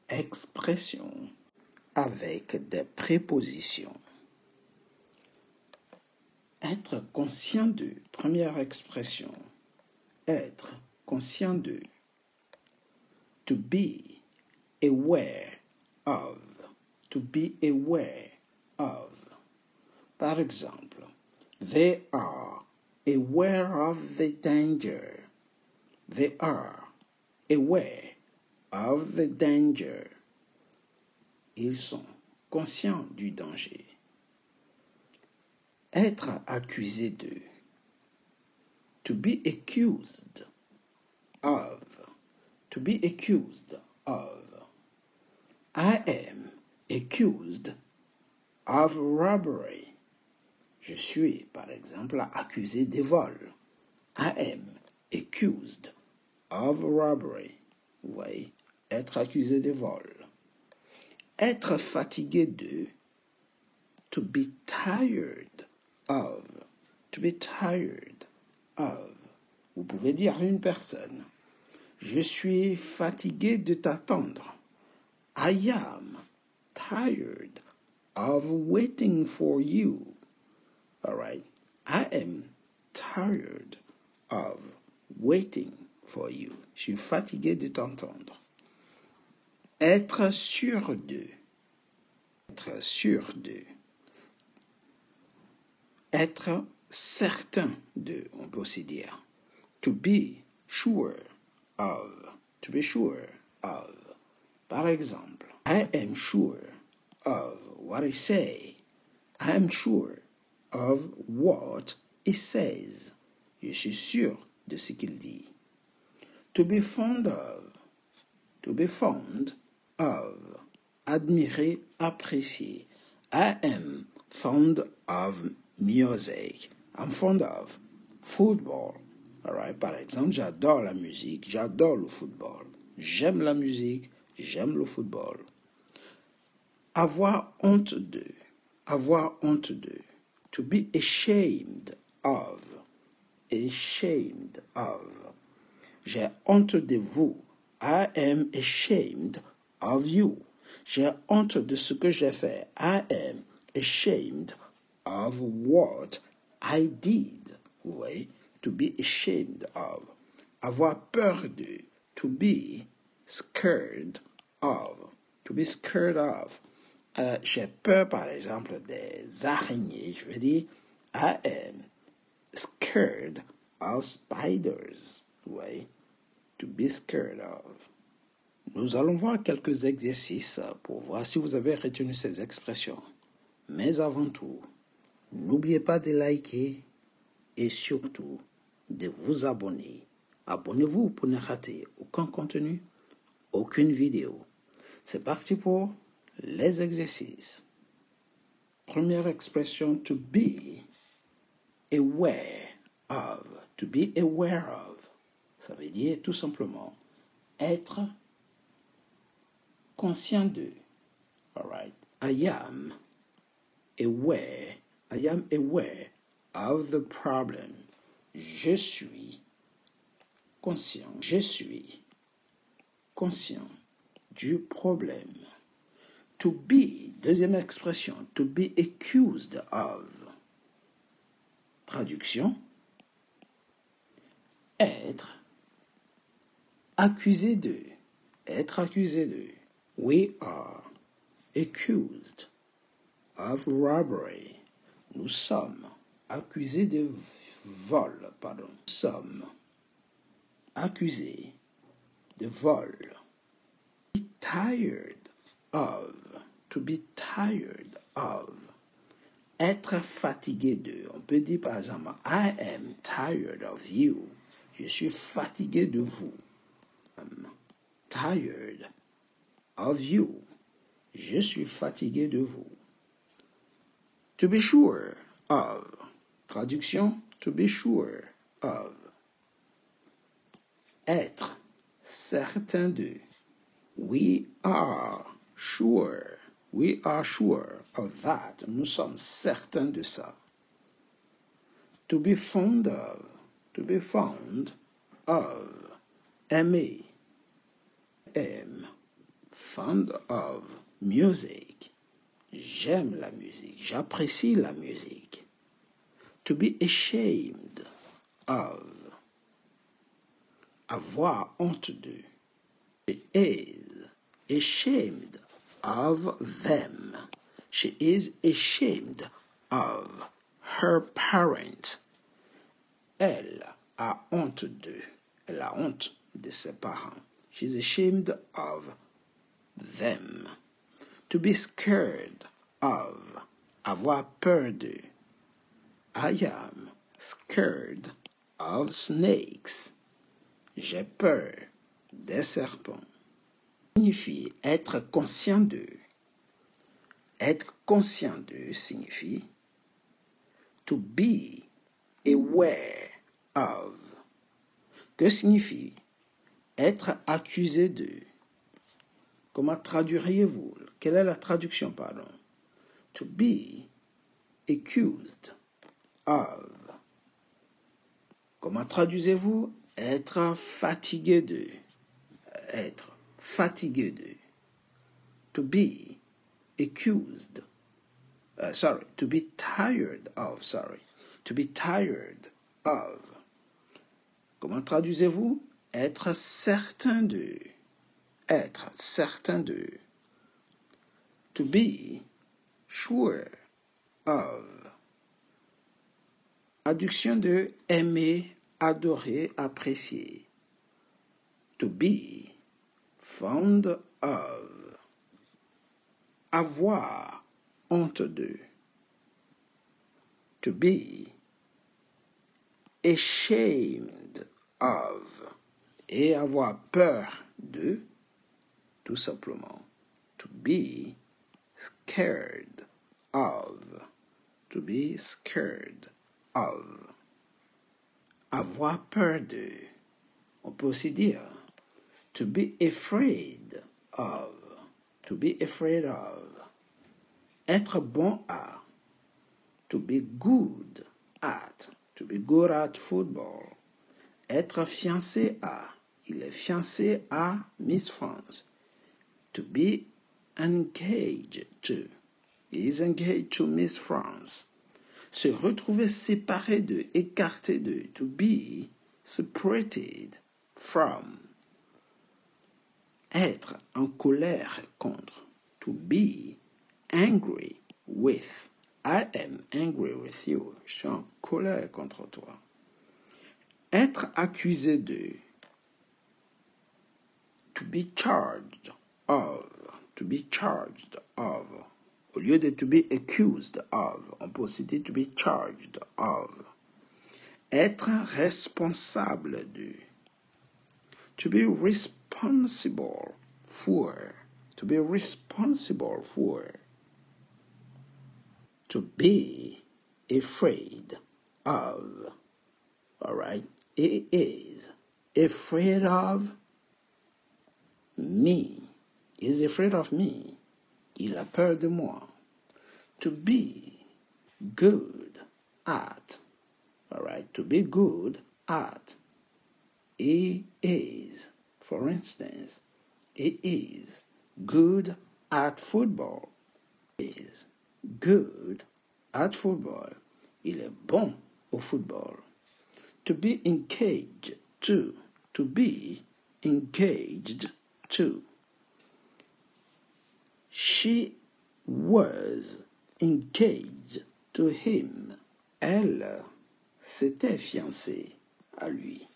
Expression avec des prépositions. Être conscient de, première expression. Être conscient de. To be aware of. To be aware of. Par exemple, they are aware of the danger. They are aware of the danger. Ils sont conscients du danger. Être accusé de. To be accused of. To be accused of. I am accused of robbery. Je suis, par exemple, accusé de vol. I am accused of robbery. Vous voyez, être accusé de vol. Être fatigué de. To be tired of. To be tired of. Vous pouvez dire à une personne, je suis fatigué de t'attendre. I am tired of waiting for you. All right. I am tired of waiting for you. Je suis fatigué de t'entendre. Être sûr de. Être sûr de. Être certain de, on peut aussi dire. To be sure of. To be sure of. Par exemple, I am sure of what I say. I am sure of what he says. Je suis sûr de ce qu'il dit. To be fond of. To be fond of. Admirer, apprécier. I am fond of music. I'm fond of football. All right? Par exemple, j'adore la musique, j'adore le football. J'aime la musique, j'aime le football. Avoir honte de. Avoir honte de. To be ashamed of. Ashamed of. J'ai honte de vous. I am ashamed of you. J'ai honte de ce que j'ai fait. I am ashamed of what I did. Vous voyez? To be ashamed of. Avoir peur de. To be scared of. To be scared of. J'ai peur, par exemple, des araignées. Je veux dire, I am scared of spiders. Vous voyez? To be scared of. Nous allons voir quelques exercices pour voir si vous avez retenu ces expressions. Mais avant tout, n'oubliez pas de liker et surtout de vous abonner. Abonnez-vous pour ne rater aucun contenu, aucune vidéo. C'est parti pour les exercices. Première expression, to be aware of. To be aware of. Ça veut dire tout simplement être conscient de. All right. I am aware of the problem. Je suis conscient. Je suis conscient du problème. To be, deuxième expression, to be accused of. Traduction, être accusé de. Être accusé de. We are accused of robbery. Nous sommes accusés de vol, pardon. Nous sommes accusés de vol. Be tired of. To be tired of. Être fatigué de. On peut dire par exemple, I am tired of you. Je suis fatigué de vous. I'm tired of you. Je suis fatigué de vous. To be sure of. Traduction, to be sure of. Être certain de. We are sure. We are sure of that. Nous sommes certains de ça. To be fond of. To be fond of. Aimer. Aime. fond of music. J'aime la musique, j'apprécie la musique. To be ashamed of. Avoir honte de. She is ashamed of them. She is ashamed of her parents. Elle a honte de. Elle a honte de ses parents. She's ashamed of them. To be scared of. Avoir peur de. I am scared of snakes. J'ai peur des serpents. Signifie être conscient de. Être conscient de signifie to be aware of. Que signifie être accusé de? Comment traduiriez-vous? Quelle est la traduction, pardon? To be accused of. Comment traduisez-vous? Être fatigué de. Être fatigué de. To be accused. To be tired of. To be tired of. Comment traduisez-vous? Être certain de. Être certain de. To be sure of. Traduction de aimer, adorer, apprécier. To be fond of. Avoir honte de. To be ashamed of. Et avoir peur de, tout simplement. To be scared of. To be scared of. Avoir peur de. On peut aussi dire to be afraid of. To be afraid of. Être bon à. To be good at. To be good at football. Être fiancé à. Il est fiancé à Miss France. To be engaged to. He is engaged to Miss France. Se retrouver séparé de, écarté de. To be separated from. Être en colère contre. To be angry with. I am angry with you. Je suis en colère contre toi. Être accusé de. To be charged of. To be charged of. Au lieu de to be accused of, on peut aussi dire to be charged of. Être responsable de. To be responsible for. To be responsible for. To be afraid of. All right? He is afraid of me. He is afraid of me. Il a peur de moi. To be good at. All right? To be good at. He is, for instance, he is good at football. He is good at football. Il est bon au football. To be engaged to. To be engaged to. She was engaged to him. Elle s'était fiancée à lui.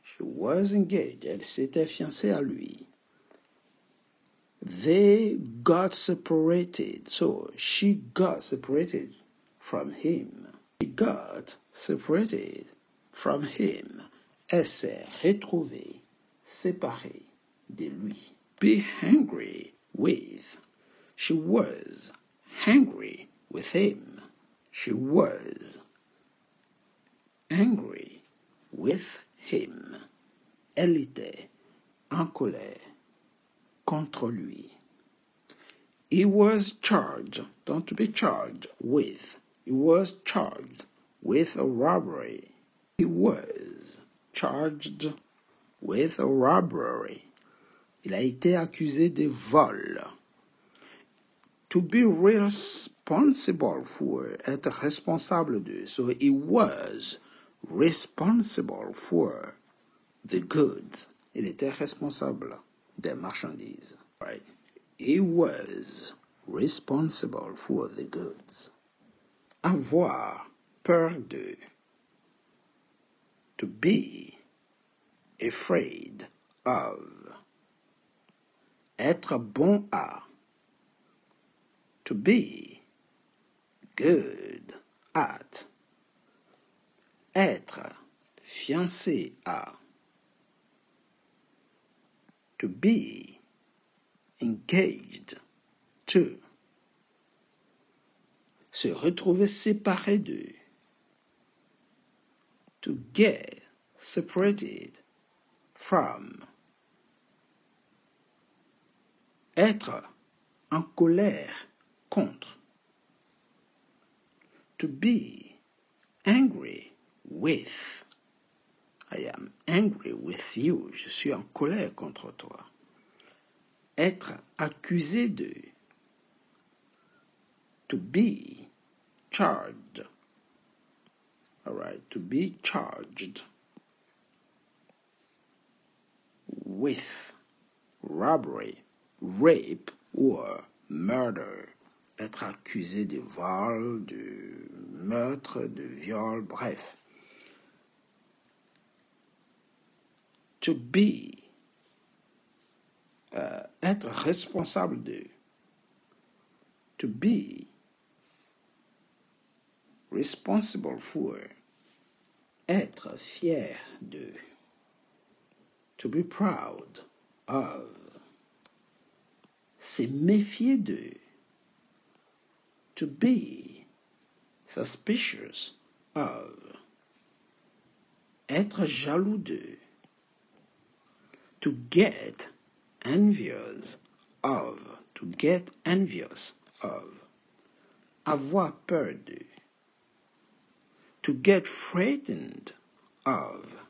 She was engaged. Elle s'était fiancée à lui. They got separated. So she got separated from him. She got separated from him. Elle s'est retrouvée, séparée de lui. Be angry with. She was angry with him. She was angry with him. Elle était en colère contre lui. He was charged, don't be charged with. He was charged with a robbery. He was charged with a robbery. Il a été accusé de vol. To be responsible for, être responsable de. So he was responsible for the goods. Il était responsable des marchandises. Right. He was responsible for the goods. Avoir peur de. To be afraid of. Être bon à. To be good at. Être fiancé à. To be engaged to. Se retrouver séparé de. To get separated from. Être en colère contre. To be angry with. I am angry with you. Je suis en colère contre toi. Être accusé de. To be charged. All right, to be charged with robbery, rape or murder. Être accusé de vol, de meurtre, de viol, bref. To be, être responsable de. To be responsible for. Être fier de. To be proud of. Se méfier de. To be suspicious of. Être jaloux de. To get envious of. To get envious of. Avoir peur de. To get frightened of.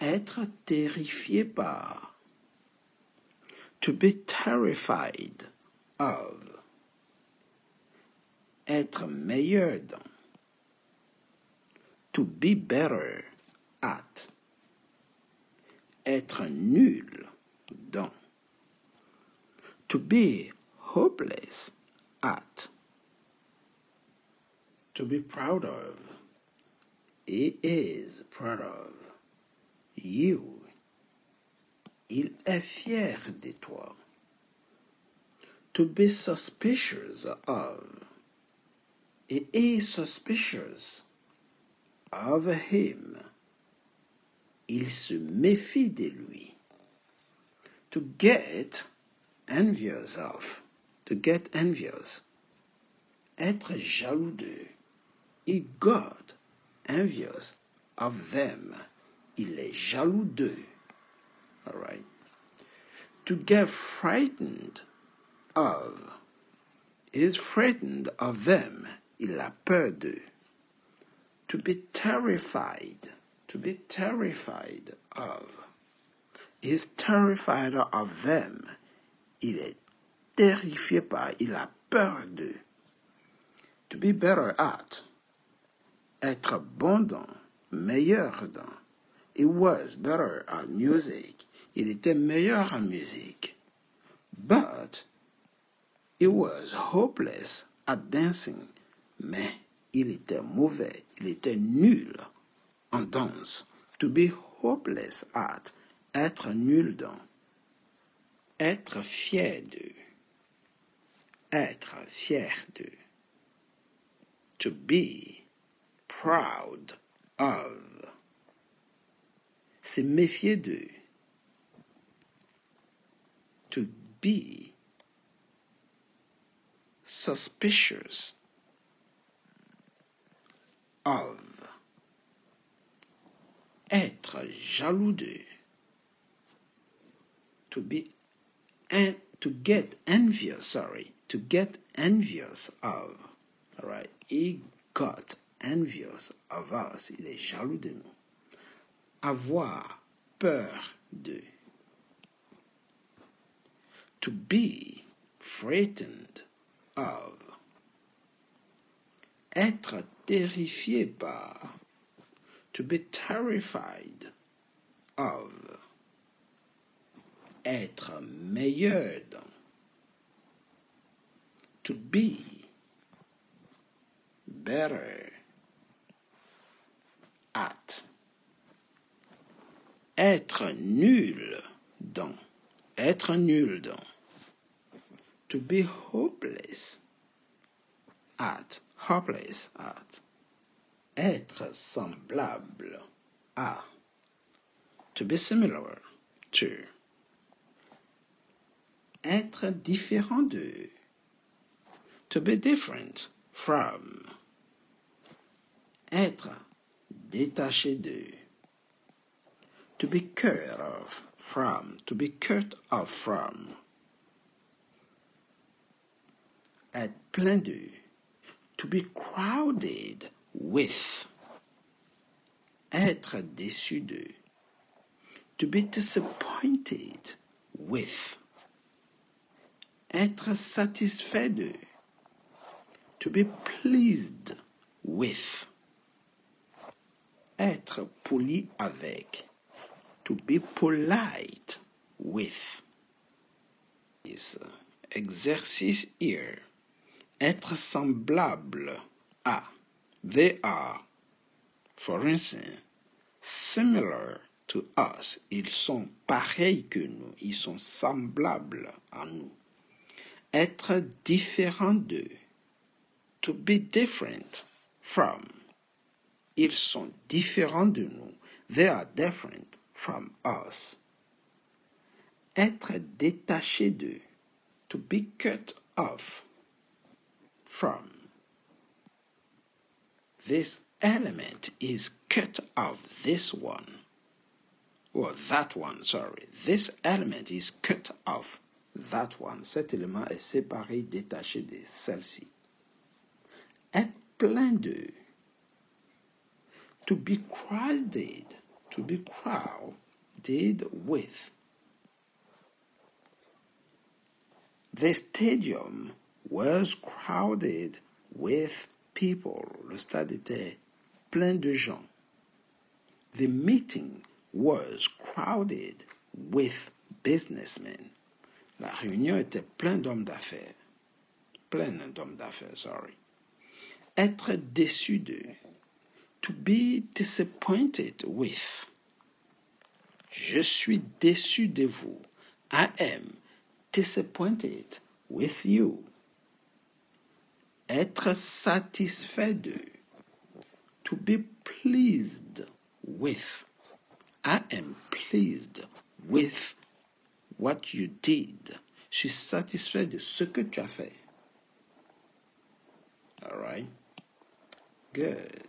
Être terrifié par. To be terrified of. Être meilleur dans. To be better at. Être nul dans. To be hopeless at. To be proud of. He is proud of. You. Il est fier de toi. To be suspicious of. He is suspicious of him. Il se méfie de lui. To get envious of. To get envious. Être jaloux de. He got envious of them. Il est jaloux d'eux. All right. To get frightened of. He is frightened of them. Il a peur d'eux. To be terrified. To be terrified of. He is terrified of them. Il est terrifié par. Il a peur d'eux. To be better at. Être bon dans. Meilleur dans. He was better at music. Il était meilleur en musique. But he was hopeless at dancing. Mais il était mauvais. Il était nul en danse. To be hopeless at. Être nul dans. Être fier de. Être fier de. To be proud of. Se méfier de. To be suspicious of. Être jaloux de. To be and to get envious, to get envious of. All right, he got envious of us. Il est jaloux de nous. Avoir peur de. To be frightened of. Être terrifié par. To be terrified of. Être meilleur dans. To be better at. Être nul dans. Être nul dans. To be hopeless at. Hopeless at. Être semblable à. To be similar to. Être différent de. To be different from. Être détaché de. To be cut off from. To be cut off from. Être plein de. To be crowded with. Être déçu de. To be disappointed with. Être satisfait de. To be pleased with. Être poli avec. To be polite with. This exercice here. Être semblable à. They are, for instance, similar to us. Ils sont pareils que nous. Ils sont semblables à nous. Être différent de. To be different from. Ils sont différents de nous. They are different from us. Être détaché de. To be cut off from. This element is cut off this one. Or that one, sorry. This element is cut off that one. Cet élément est séparé, détaché de celle-ci. Être plein de. To be crowded. To be crowded with. The stadium was crowded with people. Le stade était plein de gens. The meeting was crowded with businessmen. La réunion était pleine d'hommes d'affaires. Pleine d'hommes d'affaires, sorry. Être déçu de. To be disappointed with. Je suis déçu de vous. I am disappointed with you. Être satisfait de. To be pleased with. I am pleased with what you did. Je suis satisfait de ce que tu as fait. All right? Good.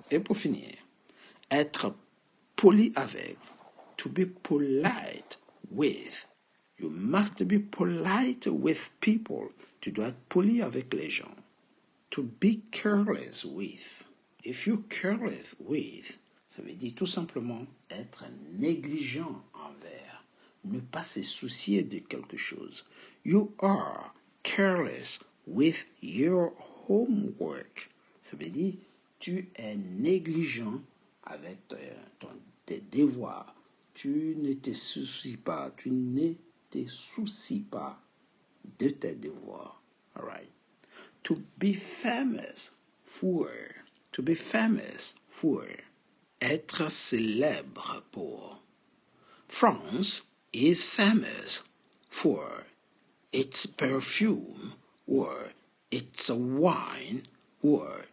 Et pour finir, être poli avec. To be polite with. You must be polite with people. Tu dois être poli avec les gens. To be careless with. If you're careless with, ça veut dire tout simplement être négligent envers. Ne pas se soucier de quelque chose. You are careless with your homework. Ça veut dire tu es négligent avec tes devoirs. Tu ne te soucies pas. Tu ne te soucies pas de tes devoirs. All right. To be famous for. To be famous for. Être célèbre pour. France is famous for its perfume or its wine or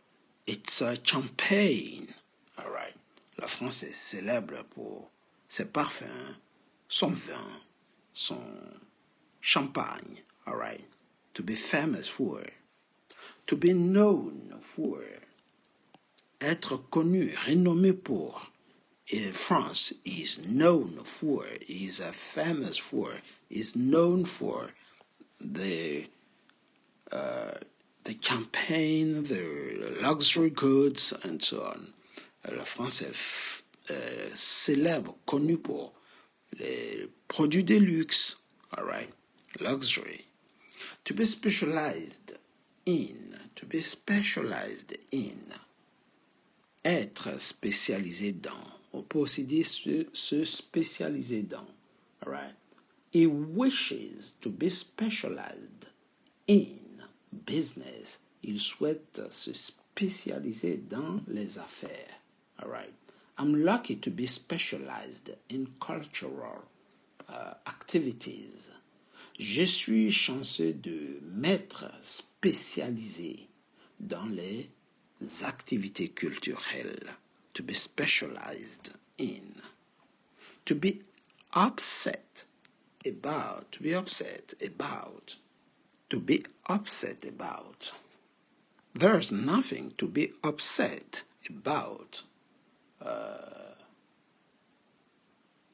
its champagne. All right. La France est célèbre pour ses parfums, son vin, son champagne. All right. To be famous for. To be known for. Être connu, renommé pour. France is known for, is famous for, is known for the champagne, the luxury goods, and so on. La France est célèbre, connue pour les produits de luxe. All right. Luxury. To be specialized in. To be specialized in. Être spécialisé dans. On peut aussi dire se spécialiser dans. All right. He wishes to be specialized in business. Il souhaite se spécialiser dans les affaires. All right. I'm lucky to be specialized in cultural activities. Je suis chanceux de m'être spécialisé dans les activités culturelles. To be specialized in. To be upset about. To be upset about. To be upset about. There's nothing to be upset about.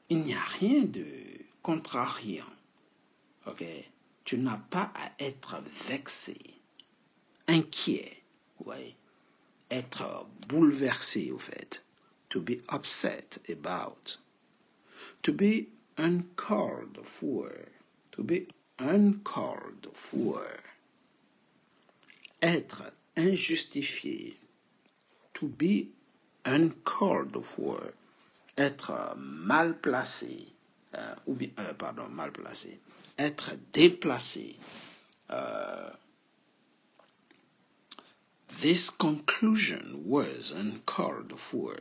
Il n'y a rien de contrariant. Ok? Tu n'as pas à être vexé, inquiet, ouais. Être bouleversé, au fait. To be upset about. To be uncalled for. To be uncalled for. Être injustifié. To be uncalled for. Être mal placé. Mal placé. Être déplacé. This conclusion was uncalled for.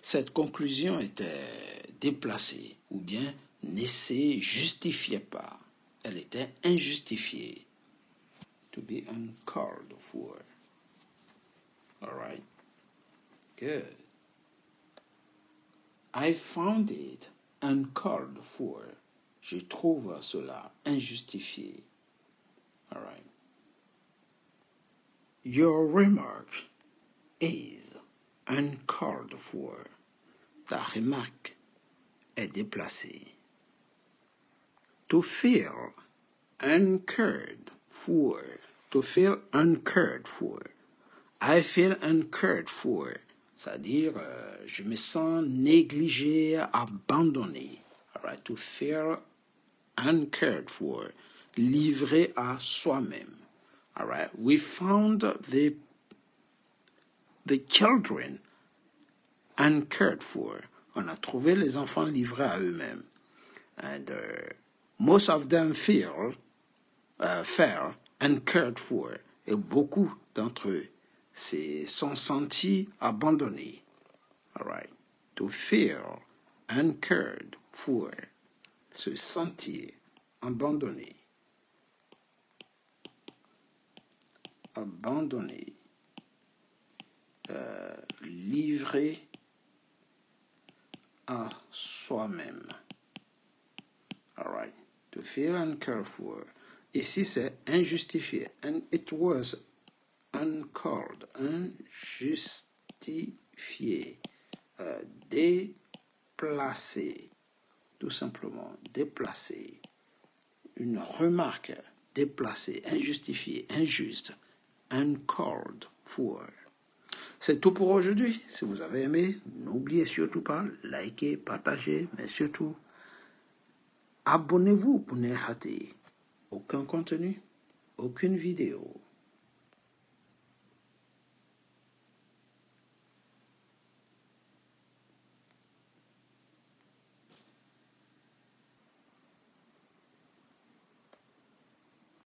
Cette conclusion était déplacée ou bien ne se justifiait pas. Elle était injustifiée. To be uncalled for. All right. Good. I found it uncalled for. Je trouve cela injustifié. All right. Your remark is uncalled for. Ta remarque est déplacée. To feel uncared for. To feel uncared for. I feel uncared for. C'est-à-dire, je me sens négligé, abandonné. All right. To feel uncared for. Livré à soi-même. All right. We found the children uncared for. On a trouvé les enfants livrés à eux-mêmes. And most of them felt uncared for. Et beaucoup d'entre eux sont sentis abandonnés. All right. To feel uncared for. Se sentir abandonné. Abandonné. Livré à soi-même. All right. To feel uncared for. Ici, c'est injustifié. And it was uncalled. Injustifié. Déplacé. Tout simplement. Déplacé. Une remarque déplacée, injustifiée, injuste. Uncalled for. C'est tout pour aujourd'hui. Si vous avez aimé, n'oubliez surtout pas, likez, partagez, mais surtout, abonnez-vous pour ne rater aucun contenu, aucune vidéo.